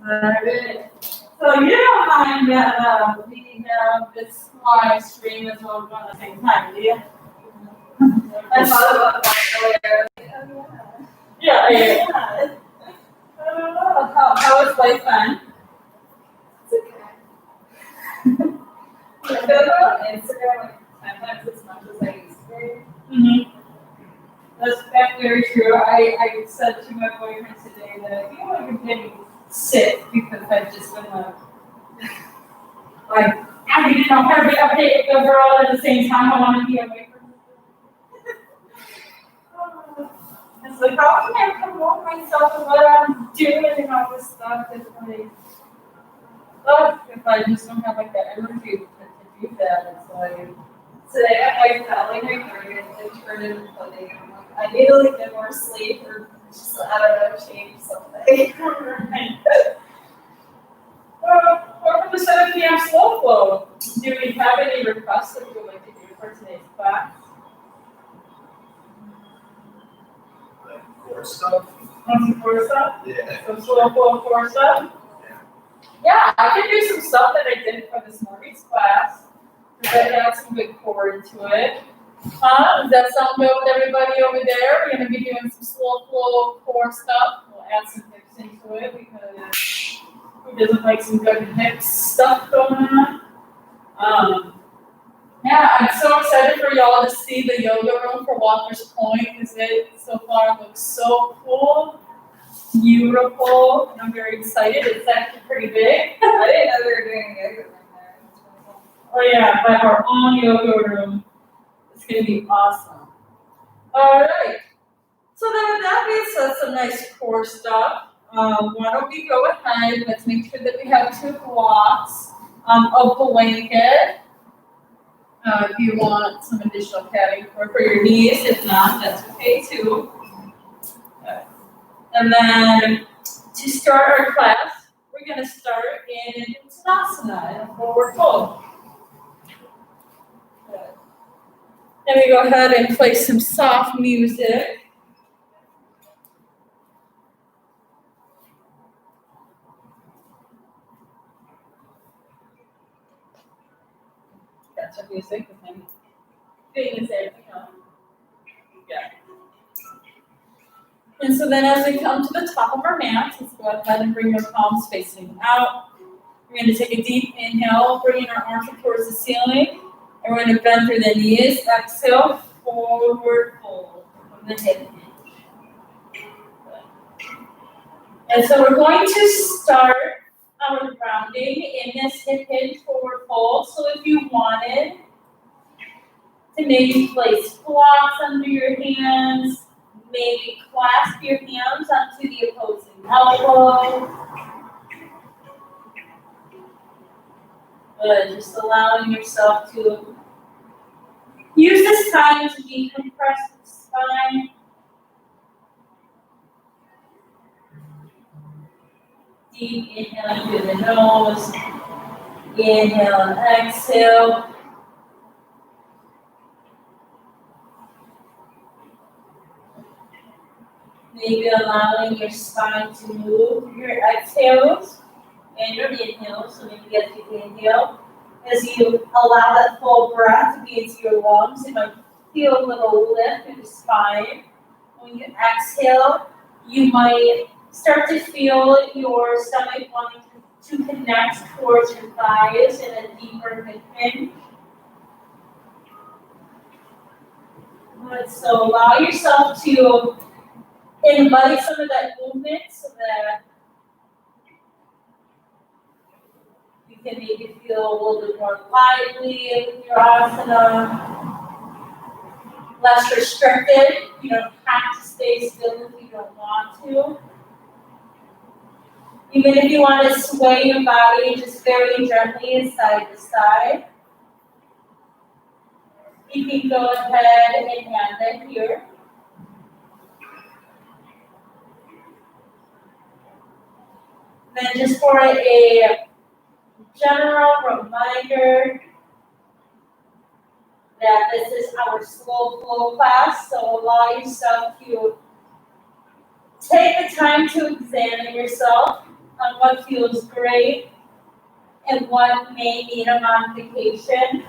Alright. So you don't mind that we have this live stream as well at the same time, do you? I thought about that earlier. Yeah. I don't know. How is life then? It's okay. I feel about Instagram like 10 times as much as I used to. Mm-hmm. That's very true. I said to my boyfriend today that I feel like I'm getting sick because I've just been like I need to know every update of the world at the same time. I want to be away from it. It's like, how can I promote myself and what I'm doing and all this stuff? It's like, oh, if I just don't have like that energy to do that, it's like. Today I felt like my brain like turned into pudding. I'm like, I need to like get more sleep or just I don't know, change something. Welcome to 7 p.m. Slow Flow. Do we have any requests that we would like to do for today's class? Like core stuff? Want some core stuff? Yeah. Some slow flow core stuff? Yeah, I can do some stuff that I did for this morning's class. That had some good core into it. Does that sound good with everybody over there? We're going to be doing some slow flow core stuff. We'll add some hips into it because who doesn't like some good hip stuff going on? Yeah, I'm so excited for y'all to see the yoga room for Walker's Point because it so far looks so cool, beautiful, and I'm very excited. It's actually pretty big. I didn't know they were doing yoga room there. That's really cool. Oh yeah, but our own yoga room. It's gonna be awesome. All right. So then with that being said, some nice core stuff. Why don't we go ahead? Let's make sure that we have 2 blocks of blanket. If you want some additional padding for your knees, if not, that's okay too. Okay. And then to start our class, we're going to start in Uttanasana, in a forward fold. Then we go ahead and play some soft music. That's our music. Thing is everything else. Yeah. And so then as we come to the top of our mat, let's go ahead and bring our palms facing out. We're going to take a deep inhale, bringing our arms up towards the ceiling. And we're going to bend through the knees. Exhale, forward fold from the hip hinge. And so we're going to start our grounding in this hip hinge forward fold. So if you wanted to maybe place blocks under your hands, maybe clasp your hands onto the opposing elbow. Good, just allowing yourself to use this time to decompress the spine. Deep inhale through the nose. Inhale and exhale. Maybe allowing your spine to move through your exhales and your inhales. So maybe as you inhale, as you allow that full breath to be into your lungs, you might feel a little lift in the spine. When you exhale, you might start to feel your stomach wanting to connect towards your thighs in a deeper hip hinge. So allow yourself to invite some of that movement so that you can maybe feel a little bit more lively with your asana, less restricted. You don't have to stay still if you don't want to. Even if you want to sway your body just very gently side to side, you can go ahead and hand that here. Then just for a general reminder that this is our slow flow class, so allow yourself to take the time to examine yourself. on what feels great and what may need a modification.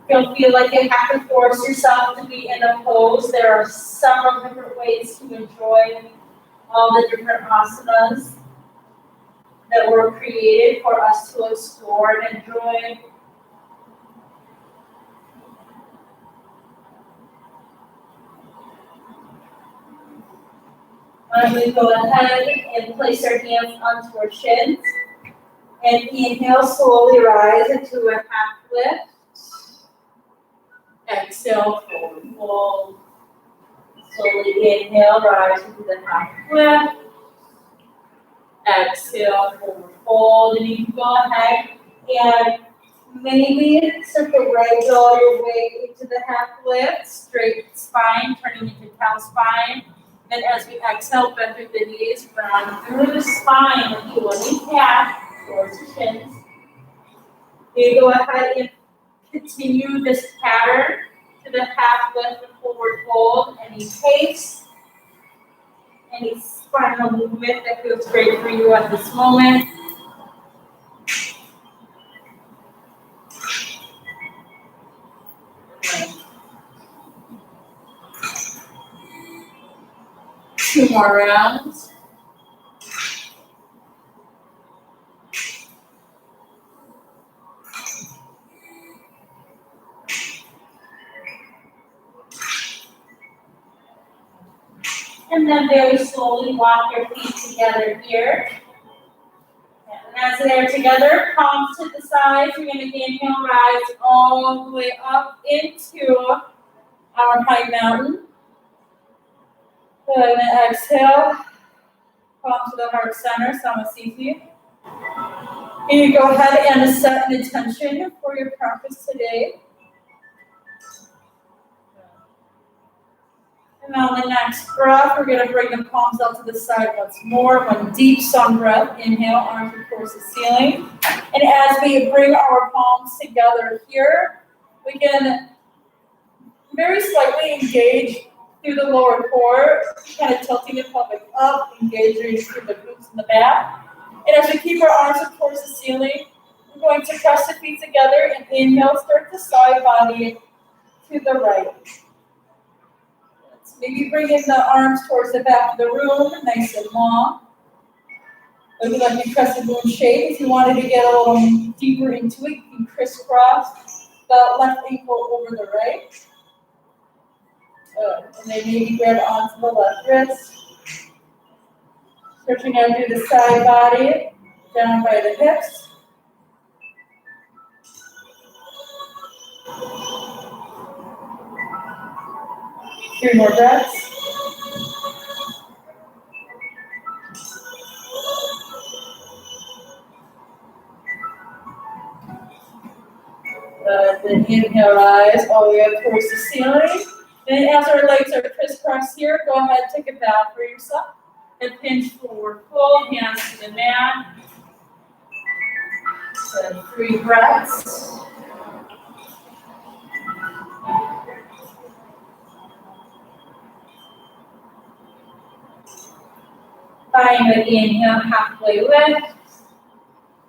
Don't feel like you have to force yourself to be in a pose. There are several different ways to enjoy all the different asanas that were created for us to explore and enjoy. We go ahead and place our hands onto our shins. And inhale, slowly rise into a half lift. Exhale, forward fold. Slowly inhale, rise into the half lift. Exhale, forward fold. And you can go ahead and maybe circle ragdoll your way into the half lift. Straight spine, turning into cow spine. And as we exhale, bend through the knees, round through the spine, and you will calf towards the shins. You go ahead and continue this pattern to the half lift and forward fold. Any pace, any spinal movement that feels great for you at this moment. Two more rounds. And then very slowly walk your feet together here. And as they're together, palms to the sides, you're going to inhale, rise all the way up into our high mountain. Good, and exhale, palms to the heart center, Samasthiti. And you go ahead and set an intention for your practice today. And on the next breath, we're going to bring the palms out to the side once more. One deep sun breath. Inhale, arms towards the ceiling. And as we bring our palms together here, we can very slightly engage through the lower core, kind of tilting the pelvic up, engaging through the glutes in the back. And as we keep our arms up towards the ceiling, we're going to press the feet together and inhale, start the side body to the right. Maybe bring in the arms towards the back of the room, nice and long. Looking like a crescent moon shape. If you wanted to get a little deeper into it, you can crisscross the left ankle over the right. And then maybe grab onto the left wrist. Stretching out through the side body, down by the hips. Three more breaths. Then inhale, rise all the way up towards the ceiling. Then as our legs are crisscrossed here, go ahead, take a bow for yourself. And pinch forward, fold, hands to the mat. So 3 breaths. Finally, inhale, halfway lift.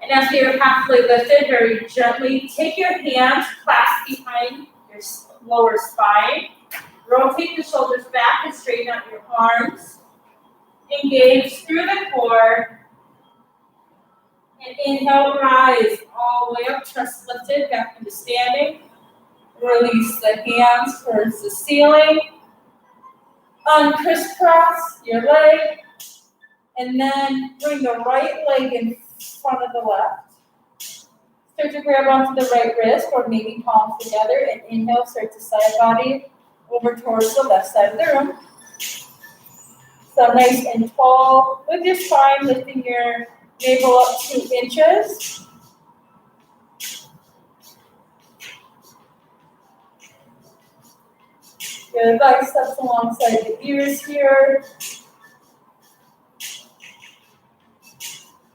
And after you're halfway lifted, very gently take your hands, clasp behind your lower spine. Rotate the shoulders back and straighten out your arms. Engage through the core. And inhale, rise all the way up, chest lifted, back into standing. Release the hands towards the ceiling. Uncrisscross your leg. And then bring the right leg in front of the left. Start to grab onto the right wrist or maybe palms together. And inhale, start to side body over towards the left side of the room. So nice and tall with your spine, lifting your navel up 2 inches. Your biceps alongside the ears here.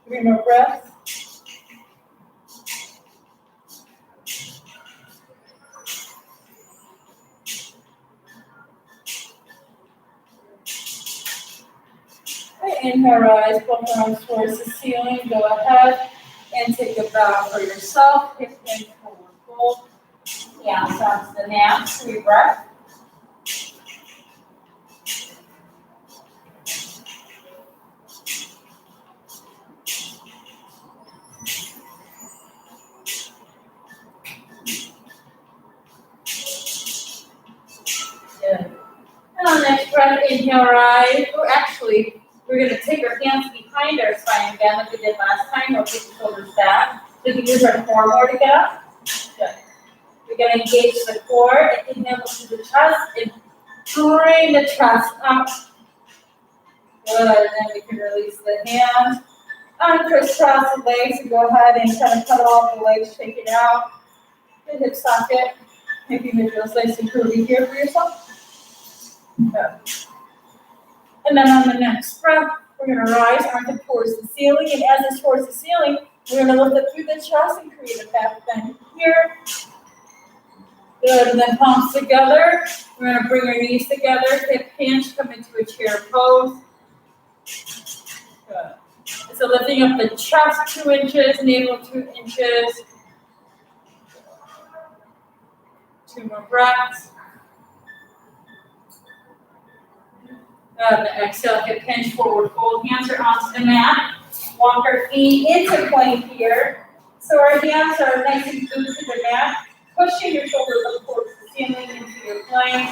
3 more breaths. inhale, rise, both arms towards the ceiling. Go ahead and take a bow for yourself. Hip hinge, forward fold. Hands onto the mat. Sweet breath. Good. And on the next breath, inhale, rise. We're going to take our hands behind our spine again like we did last time. We'll take the shoulders back. We can use our core more to get up. Good. We're going to engage the core. Inhale to the chest and bring the chest up. Good. And then we can release the hands. Uncross the legs and go ahead and kind of cut off the legs, shake it out. The hip socket. Maybe make those nice and curvy here for yourself. Okay. And then on the next breath, we're going to rise, arms up towards the ceiling. And as it's towards the ceiling, we're going to lift up through the chest and create a back bend here. Good. And then palms together. We're going to bring our knees together. Hip hinge, come into a chair pose. Good. So lifting up the chest 2 inches, navel 2 inches. 2 more breaths. Exhale, hip hinge, forward fold. Hands are onto the mat. Walk our feet into plank here. So our hands are nice and glued to the mat. Pushing your shoulders up towards the ceiling into your plank.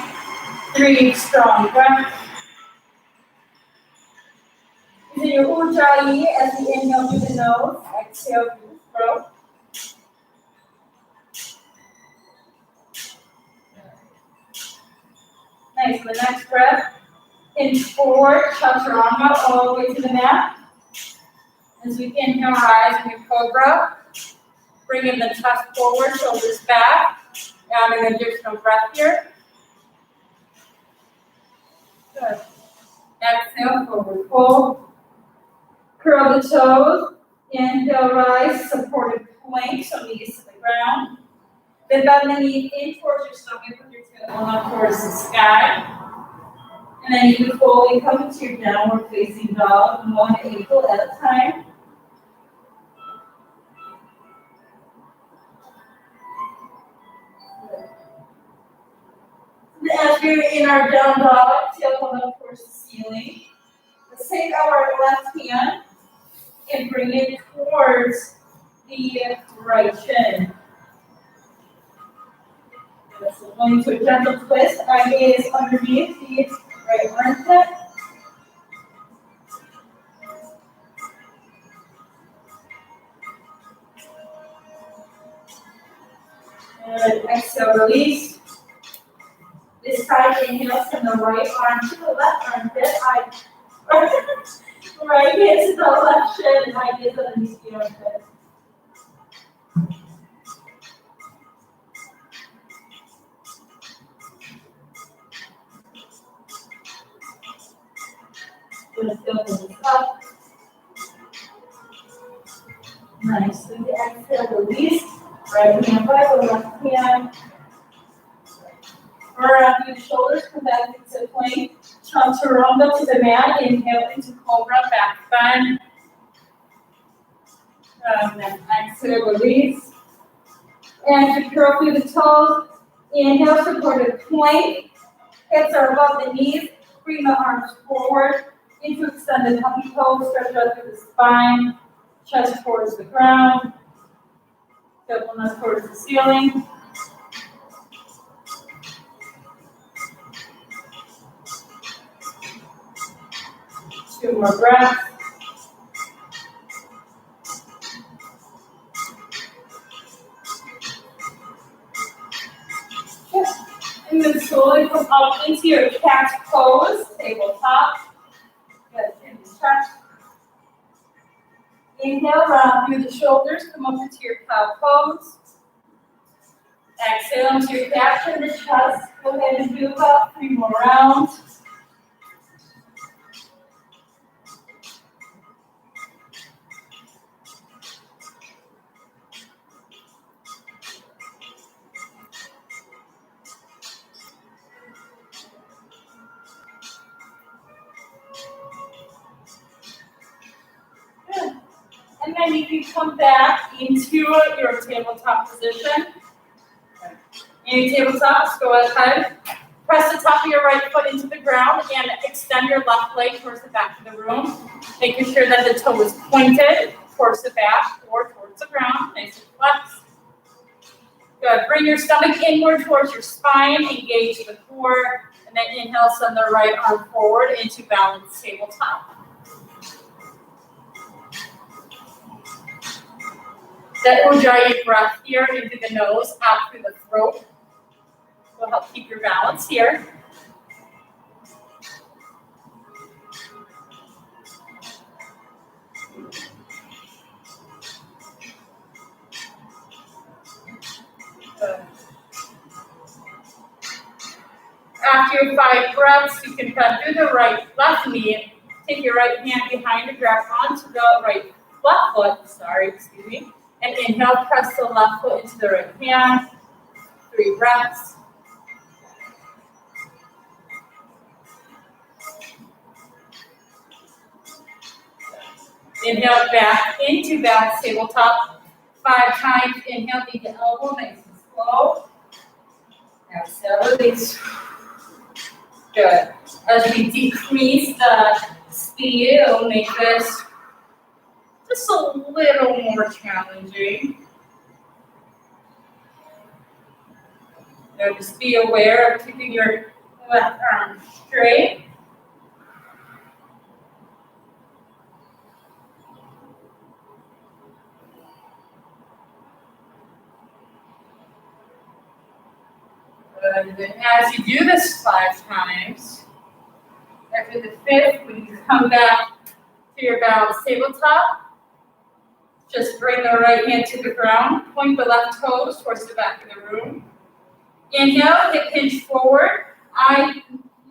3 strong breaths. Using your ujjayi as you inhale through the nose. Exhale through the throat. Nice. The next breath. Hinge forward, chaturanga, all the way to the mat. As we inhale, rise in your cobra. Bringing the chest forward, shoulders back. Add an additional breath here. Good. Exhale, forward fold. Curl the toes. Inhale, rise, supported plank, so knees to the ground. Then bend the knee in towards your stomach with your tailbone up towards the sky. And then you can fully come into your downward facing dog, 1 ankle at a time. As we're in our down dog, tailbone up towards the ceiling. Let's take our left hand and bring it towards the right shin. So going to a gentle twist. Eye gaze underneath the right armpit. And exhale, release. This time, inhale from the right arm to the left armpit. Right hand to the left shin, and eye gaze underneath the armpit. Going to fill this up. Nice. With the exhale, release. Right hand by the left hand. Around your shoulders, come back into plank. Chaturanga to the mat. Inhale into cobra, back bend. Then exhale, release. And to curl through the toes. Inhale, supported plank. Hips are above the knees. Bring the arms forward into extended puppy pose. Stretch out through the spine. Chest towards the ground. Tailbone towards the ceiling. Two more breaths. Good. And then slowly come up into your cat pose, tabletop. Good, chin to chest. Inhale, round through the shoulders, come up into your cow pose. Exhale into your cat, chin to chest. Go ahead and do about 3 more rounds. and then you can come back into your tabletop position. In your tabletop, just go ahead, press the top of your right foot into the ground and extend your left leg towards the back of the room, making sure that the toe is pointed towards the back or towards the ground, nice and flexed. Good, bring your stomach inward towards your spine, engage the core, and then inhale, send the right arm forward into balanced tabletop. That Ujjayi breath here into the nose, out through the throat. Will help keep your balance here. Good. After your 5 breaths, you can bend through the left knee, take your right hand behind to grab onto the left foot, and inhale, press the left foot into the right hand. 3 breaths. Inhale back into balanced tabletop. 5 times. Inhale, knee to elbow, nice and slow. Exhale, release. Good. As we decrease the speed, it'll make this just a little more challenging. Now just be aware of keeping your left arm straight. And then as you do this 5 times, after the 5th, when you come back to your balanced tabletop, just bring the right hand to the ground, point the left toes towards the back of the room. Inhale, hip hinge forward,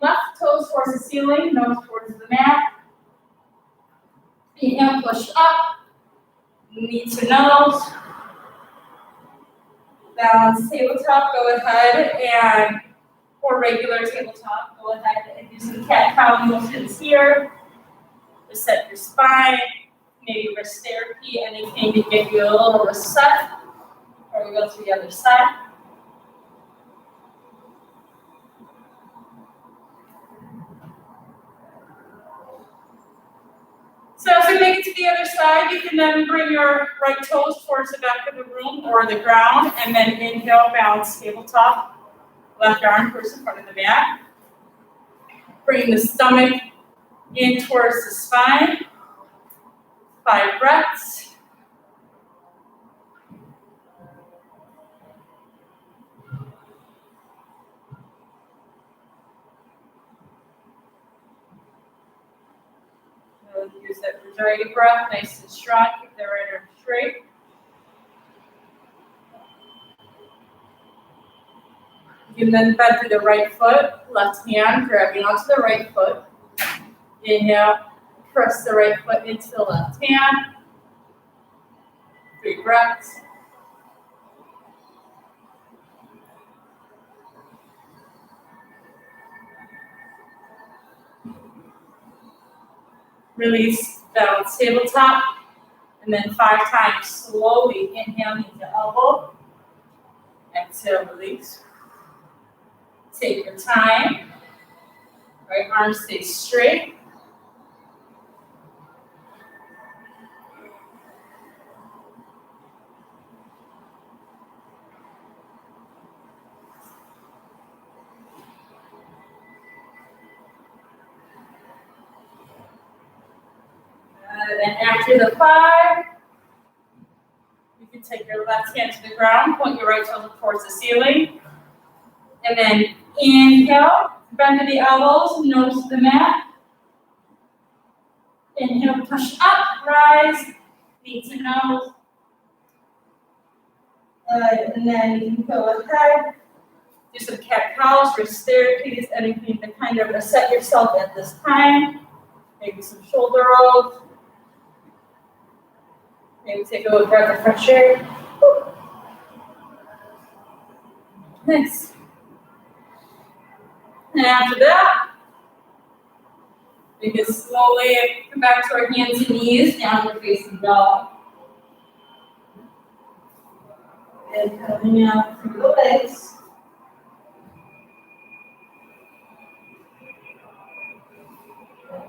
left toes towards the ceiling, nose towards the mat. Inhale, push up, knee to nose. Balanced tabletop, go ahead and, or regular tabletop, go ahead and do some cat-cow motions here. Reset your spine, maybe wrist therapy, anything to give you a little reset before we go to the other side. So as we make it to the other side, you can then bring your right toes towards the back of the room or the ground, and then inhale, balance tabletop. Left arm towards the front of the mat. Bring the stomach in towards the spine. 5 breaths. Use that Ujjayi breath, nice and strong. Keep the right arm straight. You can then bend through the right foot, left hand grabbing onto the right foot. Inhale, press the right foot into the left hand. 3 breaths. Release, balance tabletop, and then 5 times slowly. Inhale, knee to elbow. Exhale, release. Take your time. Right arm stays straight. Then after the 5, you can take your left hand to the ground, point your right toe towards the ceiling. And then inhale, bend to the elbows, nose to the mat. Inhale, push up, rise, knee to nose. And then you can go ahead, do some cat-cows, wrist therapies, anything to kind of reset yourself at this time. Maybe some shoulder rolls. Maybe take a little breath of fresh air. Woo. Nice. And after that, we can slowly come back to our hands and knees, downward facing dog. And coming out through the legs.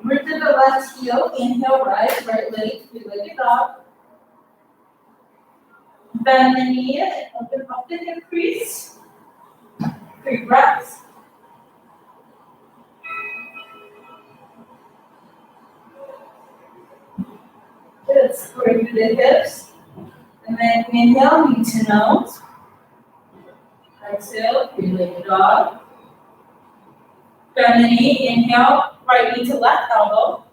Root to the left heel, inhale, rise, right leg, three-legged dog. Bend the knee and open up the hip crease. 3 breaths. Good, square through the hips. And then inhale, knee to nose. Exhale, three-legged dog. Bend the knee, inhale, right knee to left elbow.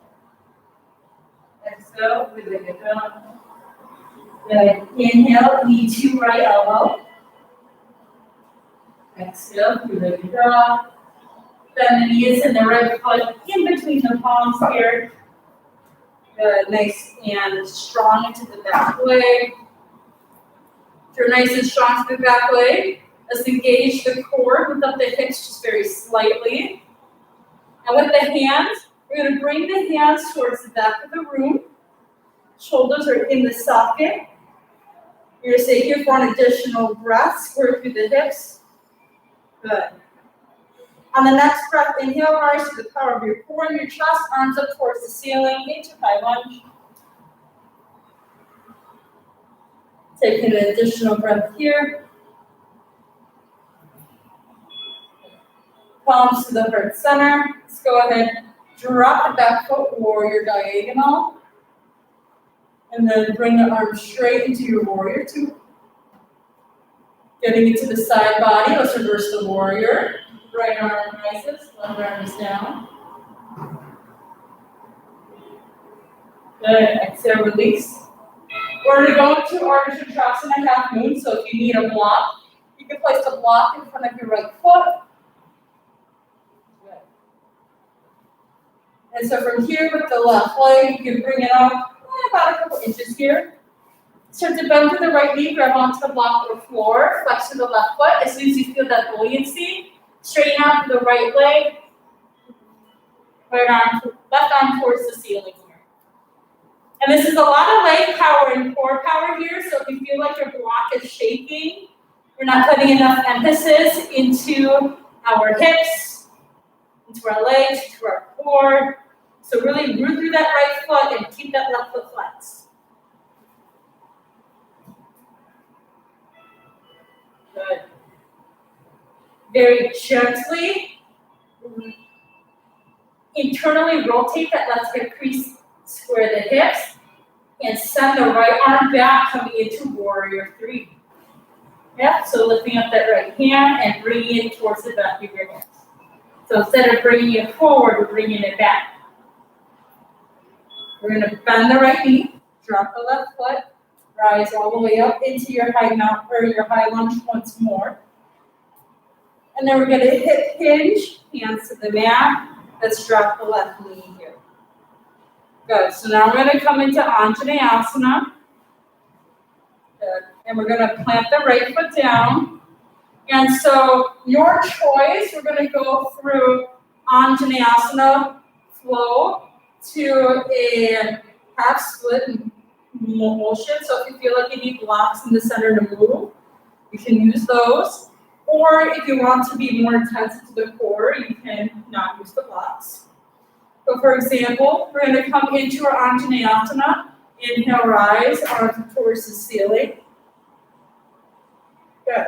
Exhale, three-legged dog. Good. Inhale, knee to right elbow. Exhale, three-legged dog. Bend the knees and the right foot in between the palms here. Good, nice and strong into the back leg. If you're nice and strong to the back leg, let's engage the core, lift up the hips just very slightly. And with the hands, we're going to bring the hands towards the back of the room. Shoulders are in the socket. You're going to stay here for an additional breath, square through the hips. Good. On the next breath, inhale, rise to the power of your core and your chest, arms up towards the ceiling, into high lunge. Taking an additional breath here. Palms to the heart center. Let's go ahead, drop the back foot, warrior diagonal. And then bring the arms straight into your warrior two. Getting into the side body, let's reverse the warrior. Right arm rises, left arm is down. Good, exhale, release. We're going to go into Ardha Chakrasana, half moon, so if you need a block, you can place the block in front of your right foot. Good. And so from here with the left leg, you can bring it up about a couple inches here. Start to bend to the right knee, grab onto the block or floor, flex to the left foot. As soon as you feel that buoyancy, straighten out to the right leg, left arm towards the ceiling here. And this is a lot of leg power and core power here, so if you feel like your block is shaking, we're not putting enough emphasis into our hips, into our legs, into our core. So really root through that right foot and keep that left foot flexed. Good. Very gently, internally rotate that left hip crease, square the hips, and send the right arm back, coming into warrior three. Yep, so lifting up that right hand and bringing it towards the back of your hips. So instead of bringing it forward, we're bringing it back. We're going to bend the right knee, drop the left foot, rise all the way up into your high mount or your high lunge once more. And then we're going to hip hinge, hands to the mat. Let's drop the left knee here. Good. So now we're going to come into Anjaneyasana. Good. And we're going to plant the right foot down. And so your choice, we're going to go through Anjaneyasana flow to a half split motion. So if you feel like you need blocks in the center to move, you can use those. Or if you want to be more intense to the core, you can not use the blocks. So for example, we're going to come into our Anjaneyasana. Inhale, rise, arms towards the ceiling. Good.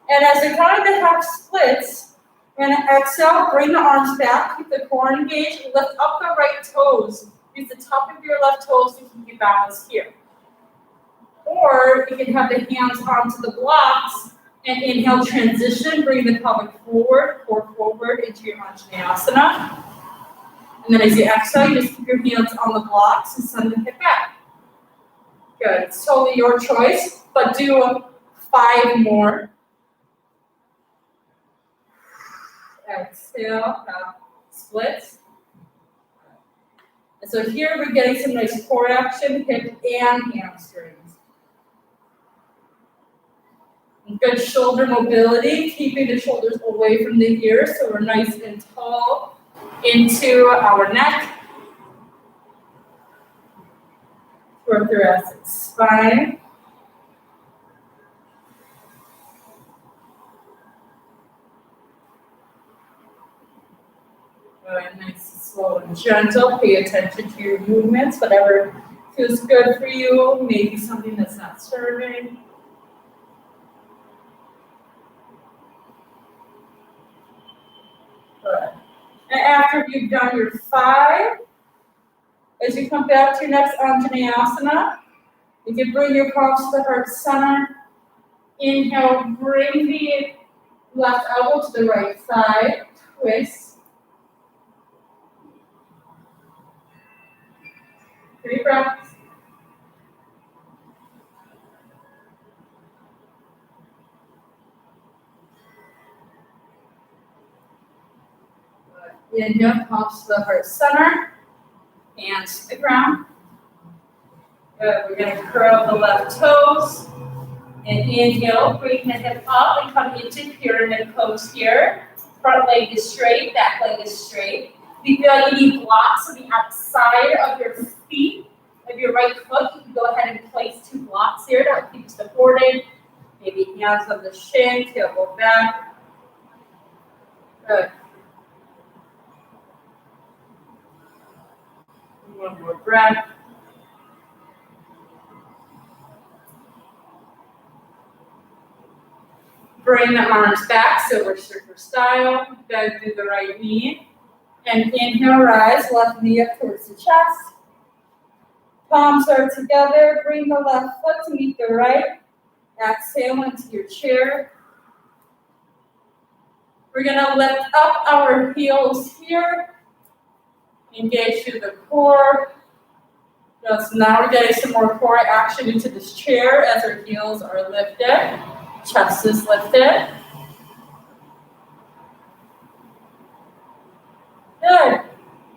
And as you're coming to half splits, we're going to exhale, bring the arms back, keep the core engaged, lift up the right toes. Use the top of your left toes to keep you balanced here. Or you can have the hands onto the blocks and inhale, transition, bring the pelvic forward, core forward into your Anjaneyasana. And then as you exhale, you just keep your hands on the blocks and send the hip back. Good, it's totally your choice, but do 5 more. Exhale, half splits. And so here we're getting some nice core action, hip and hamstrings. And good shoulder mobility, keeping the shoulders away from the ears so we're nice and tall into our neck. Through our thoracic spine. Good, nice and slow and gentle. Pay attention to your movements, whatever feels good for you, maybe something that's not serving. Good. And after you've done your 5, as you come back to your next Anjaneyasana, you can bring your palms to the heart center. Inhale, bring the left elbow to the right side, twist. 3 breaths. Inhale, palms to the heart center, hands to the ground. Good, we're going to curl the left toes. And inhale, bring the hip up and come into pyramid pose here. Front leg is straight, back leg is straight. If you feel like you need blocks on the outside of your feet, of your right foot, you can go ahead and place 2 blocks here that will keep supported. Maybe hands on the shin, tailbone back. Good. One more breath. Bring the arms back, silver surfer style. Bend through the right knee. And inhale, rise, left knee up towards the chest. Palms are together. Bring the left foot to meet the right. Exhale into your chair. We're going to lift up our heels here. Engage through the core. So now we're getting some more core action into this chair as our heels are lifted. Chest is lifted. Good.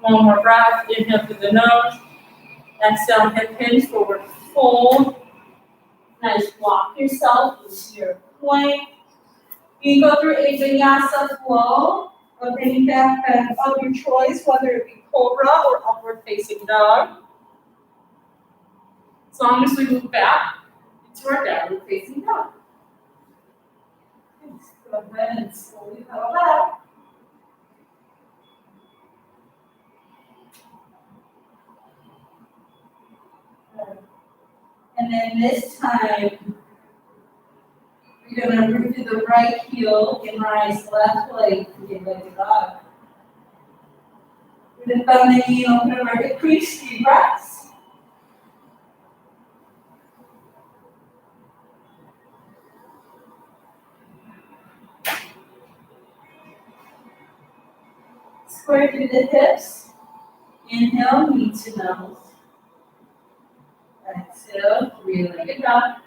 One more breath. Inhale through the nose. Exhale, hip hinge, forward fold. Nice, walk yourself into your plank. You can go through a vinyasa flow of any back bend of your choice, whether it be cobra or upward facing dog. As long as we move back into our downward facing dog. Go ahead and slowly pedal back. And then this time, you're going to move to the right heel and rise left leg to get like a dog. We're going to bend the knee, open over the crease, 3 breaths. Square through the hips. Inhale, knee to nose. Exhale, 3-legged dog.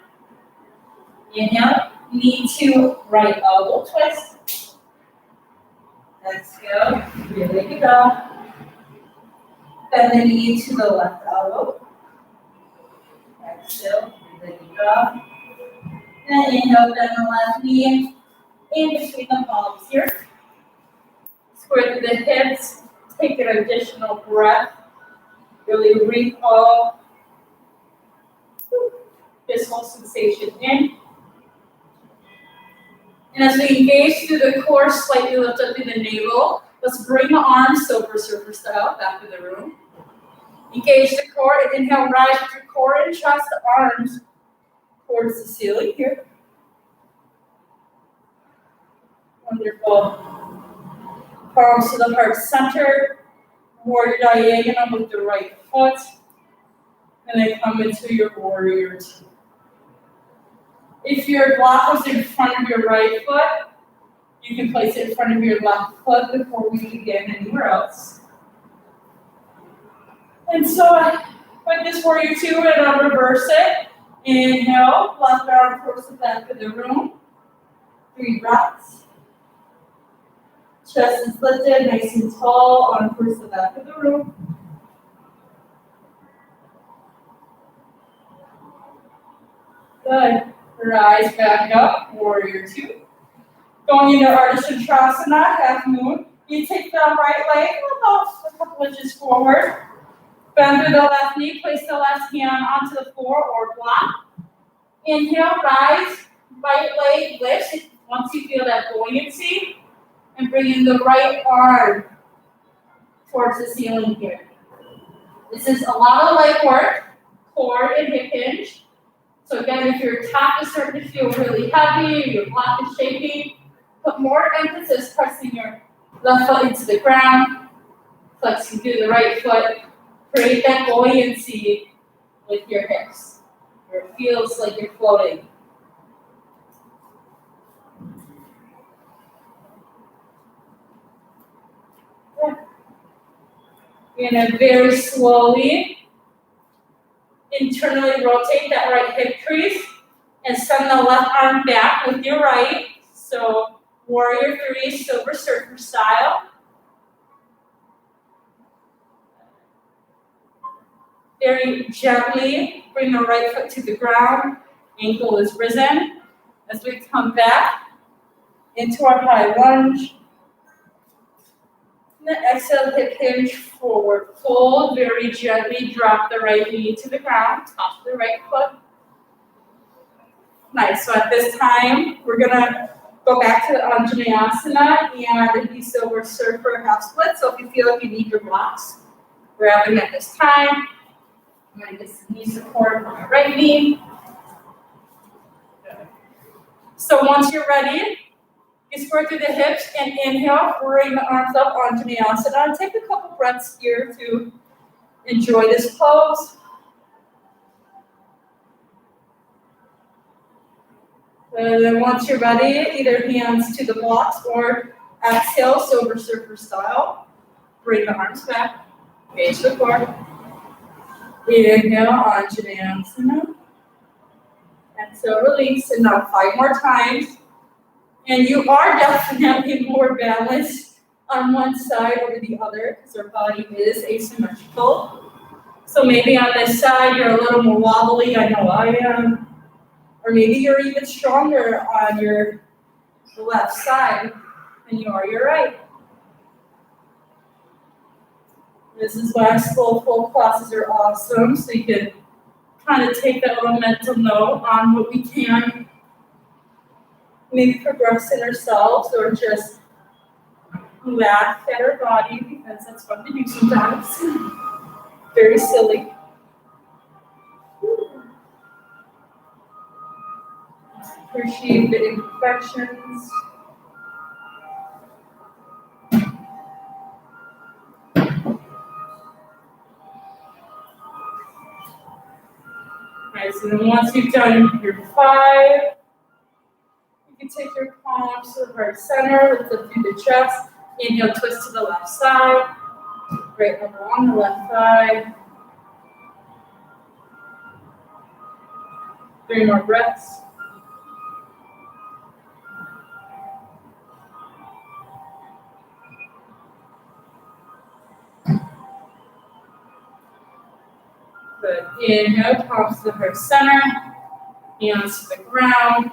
Inhale, knee to right elbow twist. Exhale, 3-legged dog. Bend the knee to the left elbow. Exhale, 3-legged dog. And inhale, bend the left knee in between the palms here. Square through the hips. Take an additional breath. Really recall this whole sensation in. And as we engage through the core, slightly lift up through the navel. Let's bring the arms silver surfer style back to the room. Engage the core and inhale, rise with your core and chest, the arms towards the ceiling here. Wonderful. Palms to the heart center. Warrior diagonal with the right foot. And then come into your warrior 2. If your block was in front of your right foot, you can place it in front of your left foot before we begin anywhere else. And so with this warrior 2, we're going to reverse it. Inhale, left arm towards the back of the room. 3 breaths. Chest is lifted, nice and tall, arm towards the back of the room. Good. Rise back up, warrior 2. Going into Ardha Chandrasana, half moon. You take the right leg about a couple inches forward. Bend through the left knee, place the left hand onto the floor or block. Inhale, rise, right leg lifts once you feel that buoyancy. And bring in the right arm towards the ceiling here. This is a lot of leg work, core and hip hinge. So again, if your top is starting to feel really heavy, your block is shaking, put more emphasis pressing your left foot into the ground, flexing through the right foot, create that buoyancy with your hips, where it feels like you're floating. You're gonna very slowly internally rotate that right hip crease and send the left arm back with your right. So warrior three, silver surfer style. Very gently bring the right foot to the ground. Ankle is risen. As we come back into our high lunge. And then exhale, hip hinge forward fold. Very gently drop the right knee to the ground, top of the right foot. Nice, so at this time, we're gonna go back to the Anjaneyasana and the silver surfer half split. So if you feel like you need your blocks, grab them at this time. I'm gonna get some knee support on my right knee. So once you're ready, you square through the hips and inhale, bring the arms up onto the Anjaneyasana. Take a couple breaths here to enjoy this pose. And then once you're ready, either hands to the blocks or exhale, silver surfer style. Bring the arms back, face the floor. Inhale, Anjaneyasana. Exhale, release, and now 5 more times. And you are definitely more balanced on one side over the other because our body is asymmetrical. So maybe on this side you're a little more wobbly, I know I am. Or maybe you're even stronger on your left side than you are your right. This is why full classes are awesome, so you can kind of take that little mental note on what we can maybe progress in ourselves or just laugh at our body because that's fun to do sometimes. Very silly. Appreciate the imperfections. Alright, so then once you've done your 5, you can take your palms to the heart center, lift up through the chest. Inhale, twist to the left side. Right elbow on the left thigh. 3 more breaths. Good. Inhale, palms to the heart center. Hands to the ground.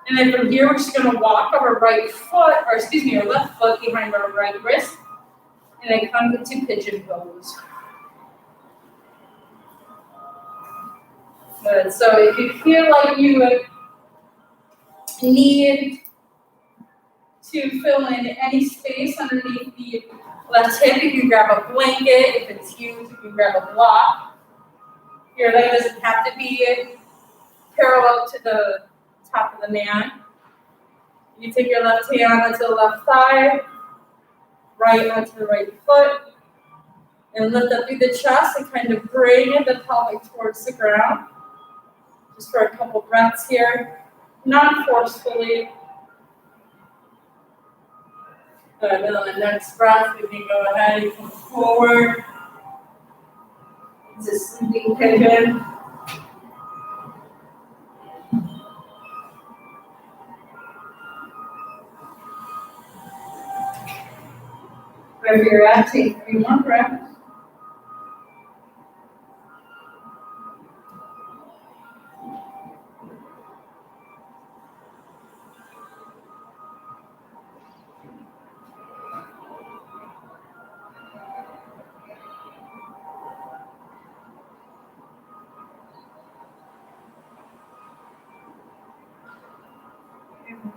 And then from here, we're just going to walk our right foot, or excuse me, our left foot behind our right wrist. And then come into pigeon pose. Good. So if you feel like you need to fill in any space underneath the left hip, you can grab a blanket. If it's huge, you can grab a block. Your leg doesn't have to be parallel to the top of the mat. You take your left hand onto the left thigh, right onto the right foot, and lift up through the chest and kind of bring the pelvic towards the ground. Just for a couple breaths here, not forcefully. Good, and on the next breath, we can go ahead and come forward. It's a sleeping pigeon. Wherever you're at, take 3 more breaths.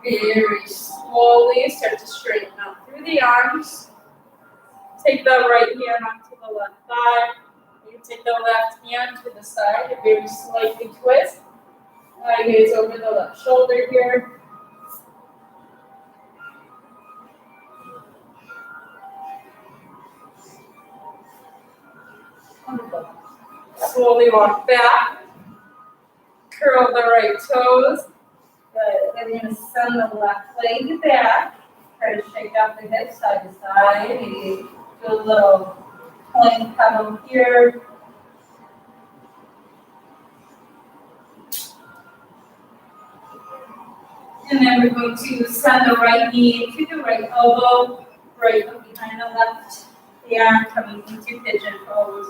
Very slowly start to straighten out through the arms. Take the right hand onto the left thigh. You can take the left hand to the side and maybe slightly twist. Eye gaze over the left shoulder here. Wonderful. Slowly walk back. Curl the right toes. Good. Then you're going to send the left leg back. Try to shake out the hips side to side. Maybe do a little plank pedal here. And then we're going to send the right knee to the right elbow, right up behind the left hand, coming into pigeon pose.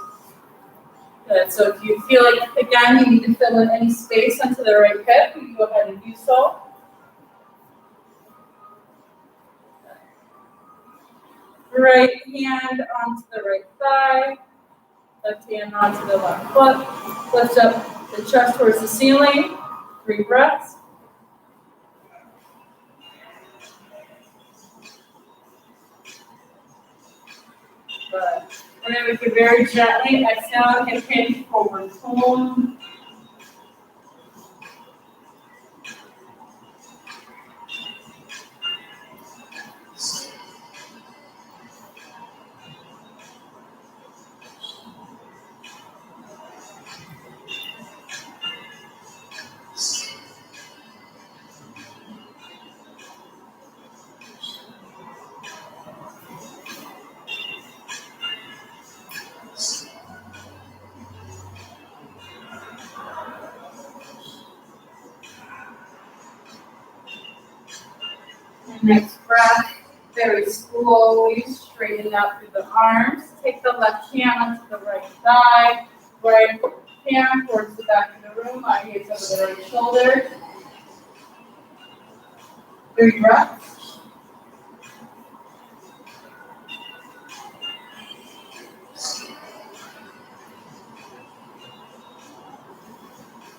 Good. So if you feel like, again, you need to fill in any space onto the right hip, you can go ahead and do so. Right hand onto the right thigh, left hand onto the left foot. Lift up the chest towards the ceiling. 3 breaths. Good. And then we can very gently exhale, hip hinge forward fold. Next breath, very slowly straighten out through the arms. Take the left hand onto the right thigh, right hand towards the back of the room, eye gaze over the right shoulder. 3 breaths.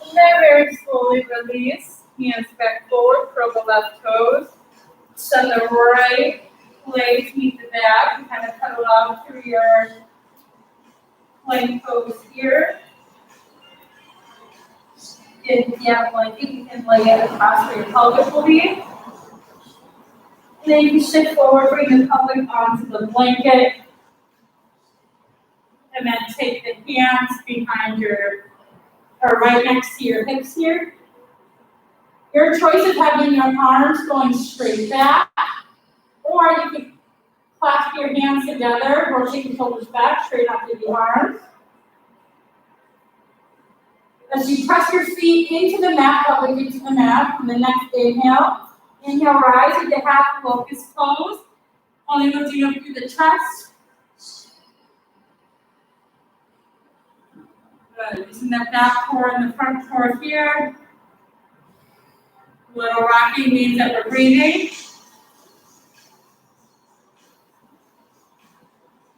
And then very slowly release, hands back forward, curl the left toes. Send the right leg meet the back and kind of pedal out through your plank pose here. If you have a blanket, you can lay it across where your pelvic will be. And then you can shift forward, bring the pelvic onto the blanket. And then take the hands behind your, or right next to your hips here. Your choice of having your arms going straight back, or you can clasp your hands together, rotate your shoulders back, straight up through the arms. As you press your feet into the mat, pelvic into the mat, and the next inhale, rise into half locust pose, only lifting up through the chest. Good, using that back core and the front core here. Little rocking means that we're breathing.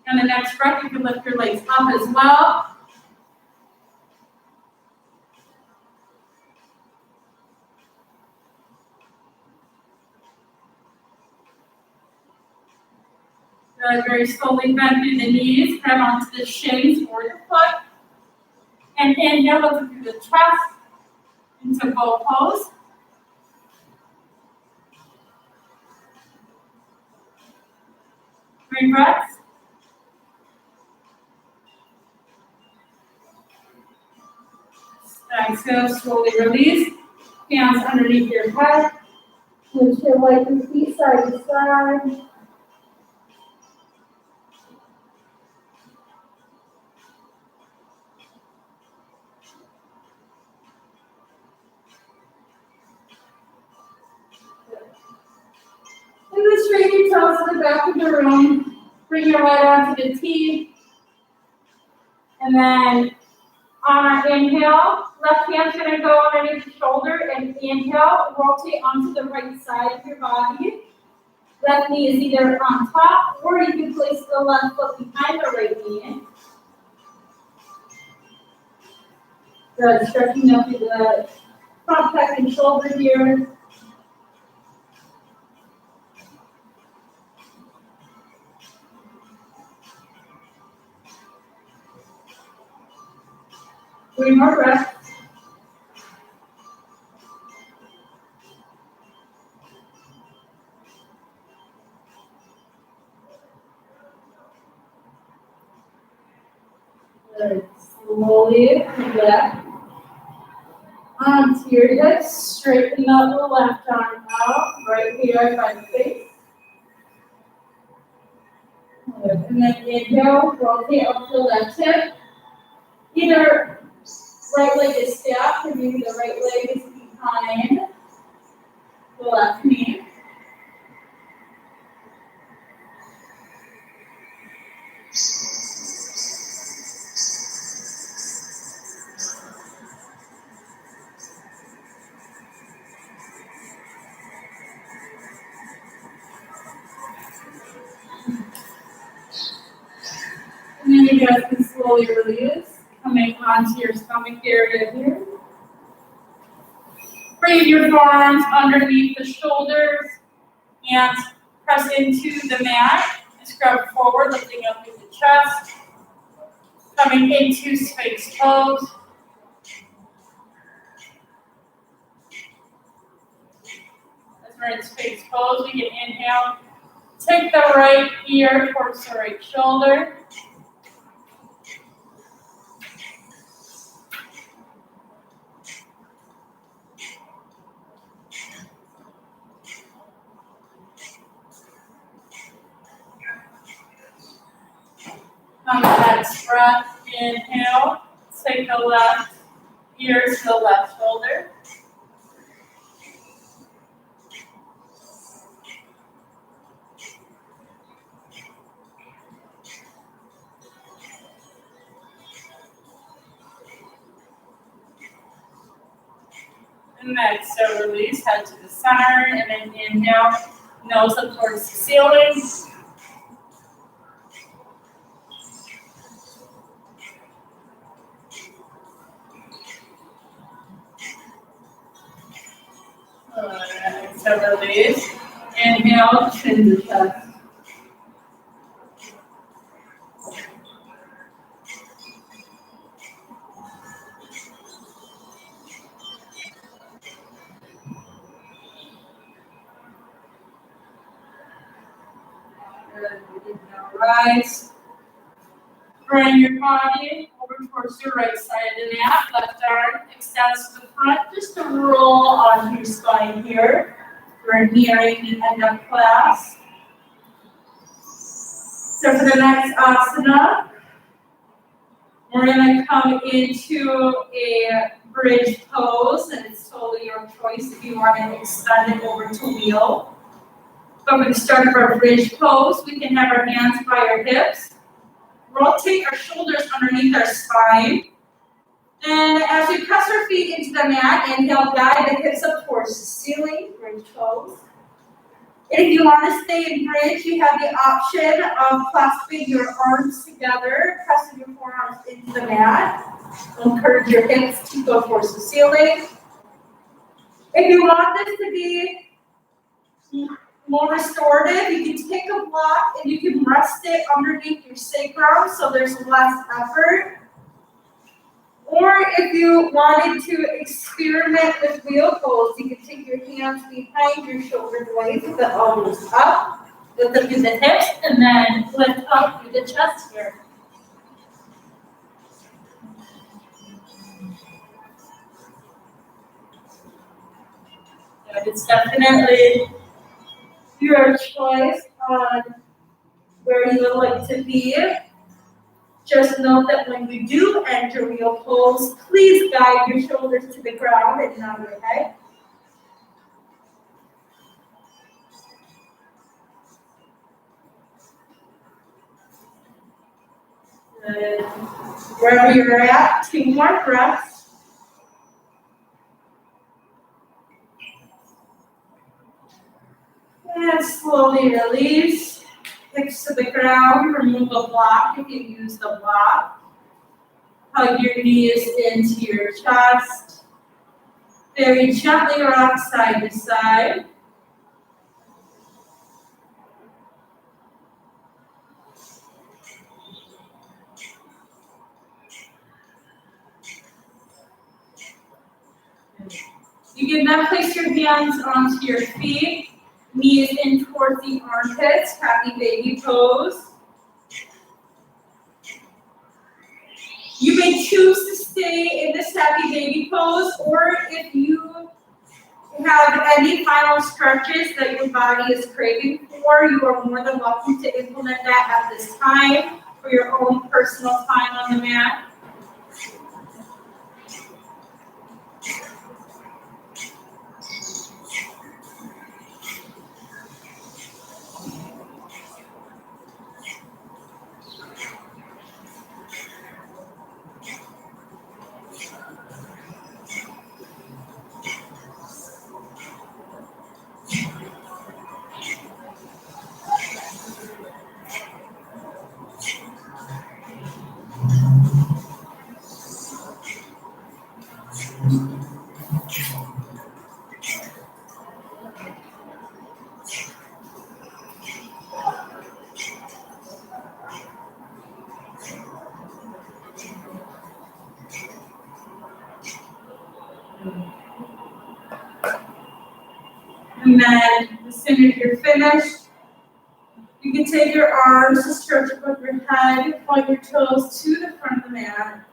And the next breath, you can lift your legs up as well. Good, very slowly bend through the knees, grab onto the shins or your foot. And inhale, lift through the chest into bow pose. Three breaths. Exhale, slowly release. Hands underneath your head. Lift your legs and feet side to side. And then straighten your toes to the back of the room. Bring your right arm to the T. And then on our inhale, left hand's going to go underneath the shoulder. And inhale, rotate onto the right side of your body. Left knee is either on top, or you can place the left foot behind the right knee. Good, stretching up through the front pec and shoulder here. 3 more breaths. Good. Slowly come back onto your hips. Straighten up the left arm out. Right here by the face. Good. And then inhale, rotate up the left hip. Either right leg is stacked or maybe the right leg is behind the left knee. And then you guys can slowly release, coming onto your stomach area here. Bring your forearms underneath the shoulders and press into the mat. Scrub forward, lifting up through the chest. Coming into Sphinx pose. As we're in Sphinx pose, we can inhale. Take the right ear towards the right shoulder. On the next breath, inhale. Take the left ear to the left shoulder. And then exhale, release, head to the center, and then inhale, nose up towards the ceiling. Exhale, release. Inhale, chin to chest. Good. Now rise. Bring your body over towards your right side of the mat. Left arm extends to the front, just to roll onto your spine here. We're nearing the end of class. So for the next asana, we're going to come into a bridge pose, and it's totally your choice if you want to extend it over to wheel. But when we start our bridge pose, we can have our hands by our hips. Rotate our shoulders underneath our spine. And as we press our feet into the mat, inhale, guide the hips up towards the ceiling, bridge pose. And if you want to stay in bridge, you have the option of clasping your arms together, pressing your forearms into the mat. Encourage your hips to go towards the ceiling. If you want this to be more restorative, you can take a block and you can rest it underneath your sacrum so there's less effort. Or if you wanted to experiment with wheel pose, you can take your hands behind your shoulder blades with the elbows up, lift up through the hips, and then lift up through the chest here. And it's definitely your choice on where you would like to be. Just note that when you do enter wheel pose, please guide your shoulders to the ground and not your head. Good. Wherever you're at, 2 more breaths. And slowly release. Hips to the ground, remove a block if you use the block. Hug your knees into your chest. Very gently rock side to side. You can then place your hands onto your feet, knees in towards the armpits, happy baby pose. You may choose to stay in this happy baby pose, or if you have any final stretches that your body is craving for, you are more than welcome to implement that at this time for your own personal time on the mat. And then, as soon as you're finished, you can take your arms to stretch above your head, point your toes to the front of the mat.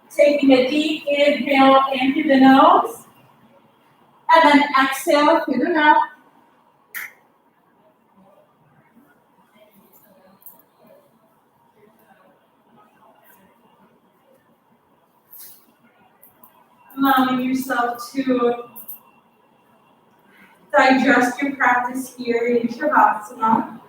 Taking a deep inhale in through the nose, and then exhale through the mouth. Allowing yourself to digest your practice here in Shavasana.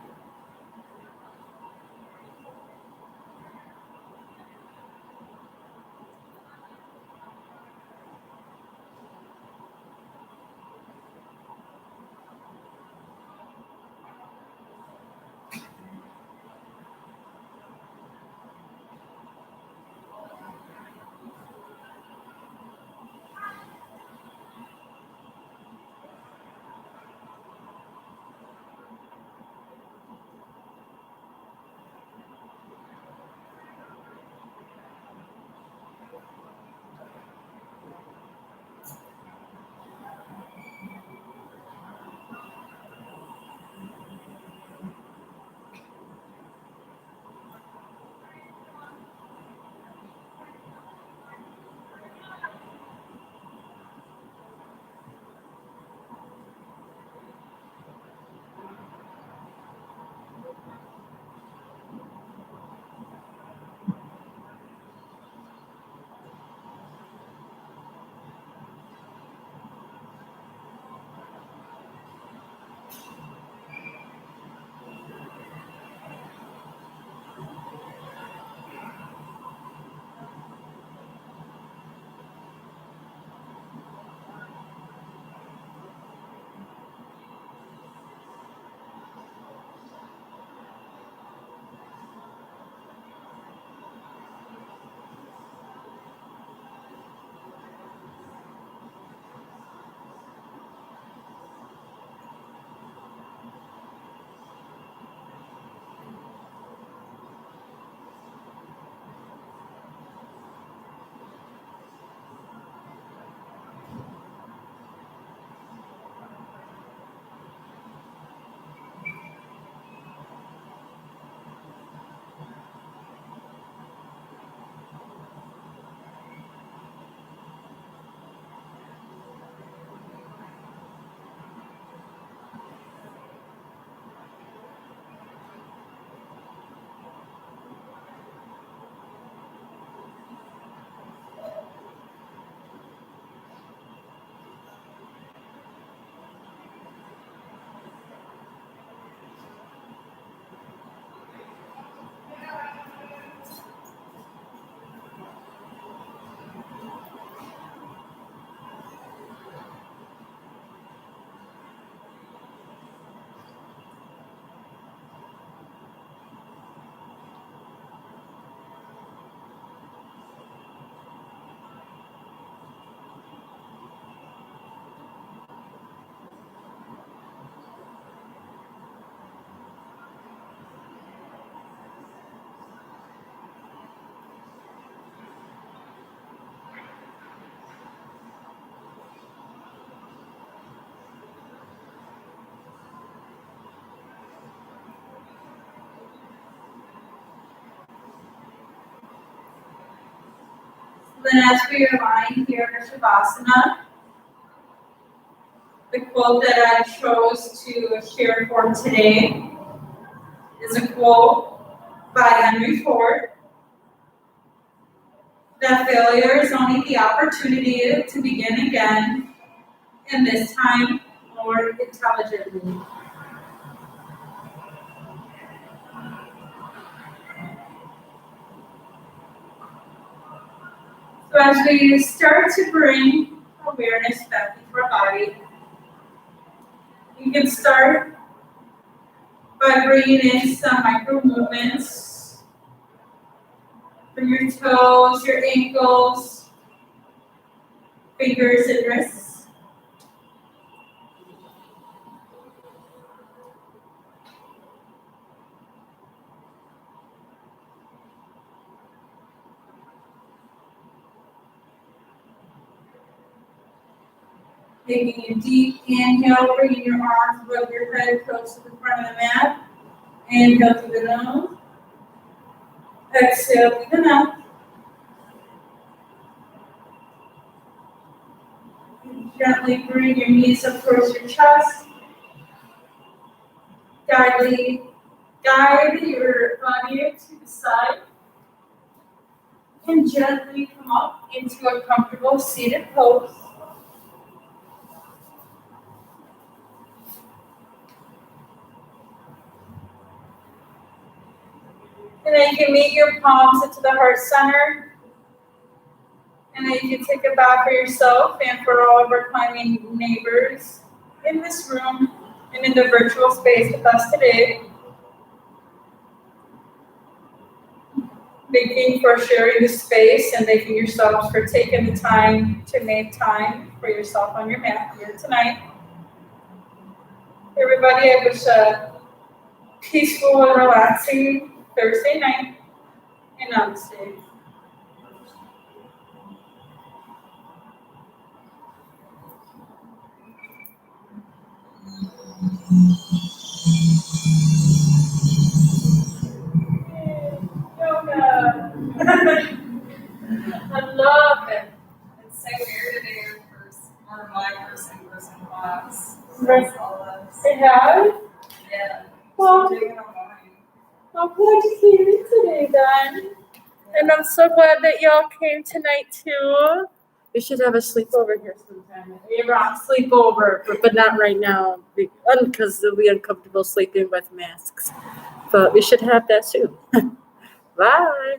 Then as we are lying here in Shavasana, the quote that I chose to share for today is a quote by Henry Ford, that failure is only the opportunity to begin again, and this time more intelligently. So as we start to bring awareness back into our body, you can start by bringing in some micro movements from your toes, your ankles, fingers, and wrists. Taking a deep inhale, bringing your arms above your head, close to the front of the mat. Inhale through the nose. Exhale through the mouth. Gently bring your knees up towards your chest. Guide your body to the side. And gently come up into a comfortable seated pose. And then you can meet your palms into the heart center. And then you can take a bow for yourself and for all of our climbing neighbors in this room and in the virtual space with us today. Thanking for sharing the space and thanking yourselves for taking the time to make time for yourself on your mat here tonight. Everybody, I wish a peaceful and relaxing Thursday night, and namaste. Yoga. I love it. It's so weird to do my first in-person class. Right. All of us. It has? Yeah. Well, Doing it online. I'm glad to see you today, then. And I'm so glad that y'all came tonight, too. We should have a sleepover here sometime. A rock sleepover, but not right now, because it'll be uncomfortable sleeping with masks. But we should have that soon. Bye.